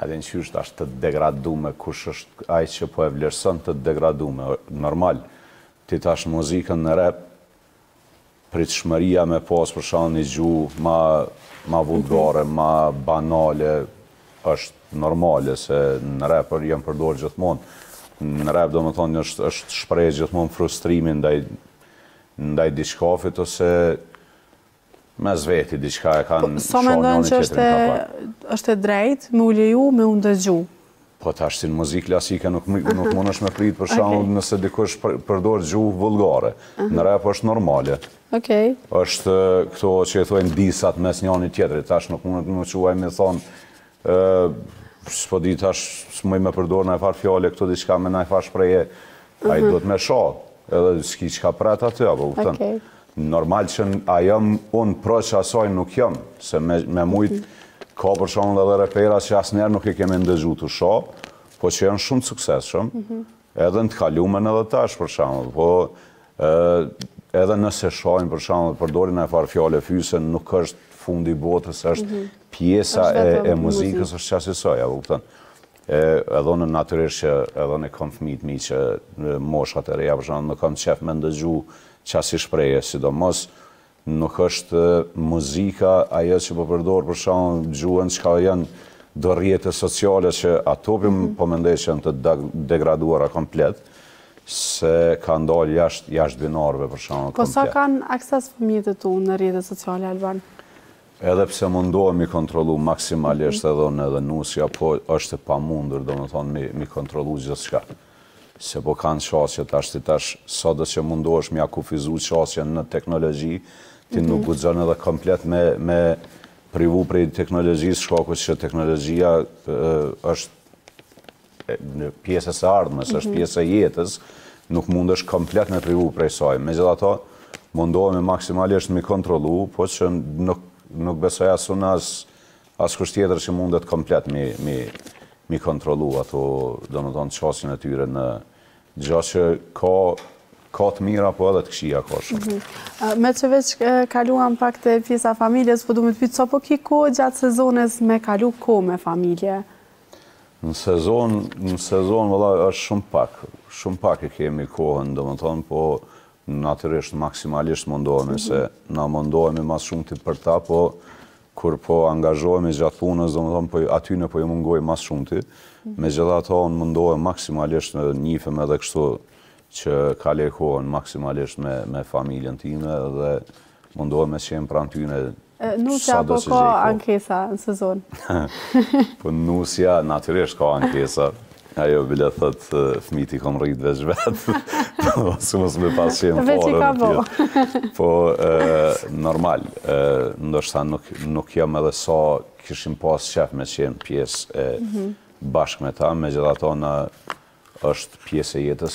Edhe në qysh është të degradume, kush është ai që po e vlerëson të degradume. Normal, ti tash muzikën në rap, pritshmëria me pas për shkak një gjuhë ma vulgare, ma banale, është normale, se në rap jam përdorur gjithmonë. Në rap do më thonë është shpreh gjithmonë frustrimi ndaj diçkafit ose mes veti diçka e kanë Sa mendon që është e drejtë me u leju me u ndëgju? Po tash si në muzikë klasike nuk mundesh me prit për shembull nëse dikush përdor gjuhë vullgare. Në rap është normale. Okej. Është këto që i thojnë disat mes njëri tjetrit, tash nuk mundet më quaj me thonë s'po di tash s'muj me përdor në far fjale këto diçka me në far shpreje, ai duhet me shoh, edhe s'ki çka pret aty apo kupton. Normal që unë proq asaj nuk jam, se me mujt ka për shembull edhe repera që asnjëherë nuk i kemi ndëgju të shoh, po që janë shumë të suksesshëm, edhe në të kalumen edhe tash për shembull, po edhe nëse shohin për shembull përdorin në far fjale fyse, nuk është fundi i botës, është pjesa e muzikës, është qasësoj, apo kupton. Edhe në natyrisht që edhe në kam fëmijët mi që në moshat e reja për shembull, më kam qef me ndëgju qasi shpreje, sidomos nuk është muzika ajo që po përdor për shembull gjuhën çka janë do rrjete sociale që ato po mendoj që janë të degraduara komplet, se ka ndalë jashtë binarëve për shembull komplet. Po sa kanë akses fëmijët e tu në rrjetet sociale Alban? Edhe pse mundohem mi kontrollu maksimalisht edhe nusja, po është e pamundur domethënë mi kontrollu gjithçka. Se po kanë qasje tash, sado që mundohesh mi akufizu qasje në teknologji, ti nuk guxon edhe komplet me privu prej teknologjisë, shkaku që teknologjia është pjesë e ardhmes, është pjesë e jetës, nuk mundesh komplet me privu prej saj. Megjithatë, mundohemi maksimalisht mi kontrollu, po që nuk besoj asun as kusht tjetër që mundet komplet mi kontrollu ato, domethënë qasjen e tyre në gjatë që ka të mira, po edhe të këqija ka shumë. Me që veç kaluam pak të pjesa familjes, po du me të pytë, sa po ki kohë gjatë sezones me kalu kohë me familje? Në sezon, vëlla, është shumë pak e kemi kohën, domethënë, po natyrisht maksimalisht mundohemi, se na mundohemi mas shumë të për ta, po kur po angazhohemi gjatë punës, domethënë, aty në po ju mungoj mas shumë të, megjithatë unë mundohem maksimalisht njifem edhe kështu që ka kohën maksimalisht me familjen time dhe mundohem me qenë pranë tyne Nusja po ka ankesa në sezon? Po nusja natyrisht ka ankesa. Ajo bile thëtë fëmiti kom rritë veç vetë, së mos me pas qenë veç i ka po. Po, normal, ndoshta nuk jam edhe sa kishim pas qef me qenë pjesë bashkë me ta, megjithatë është pjesë e jetës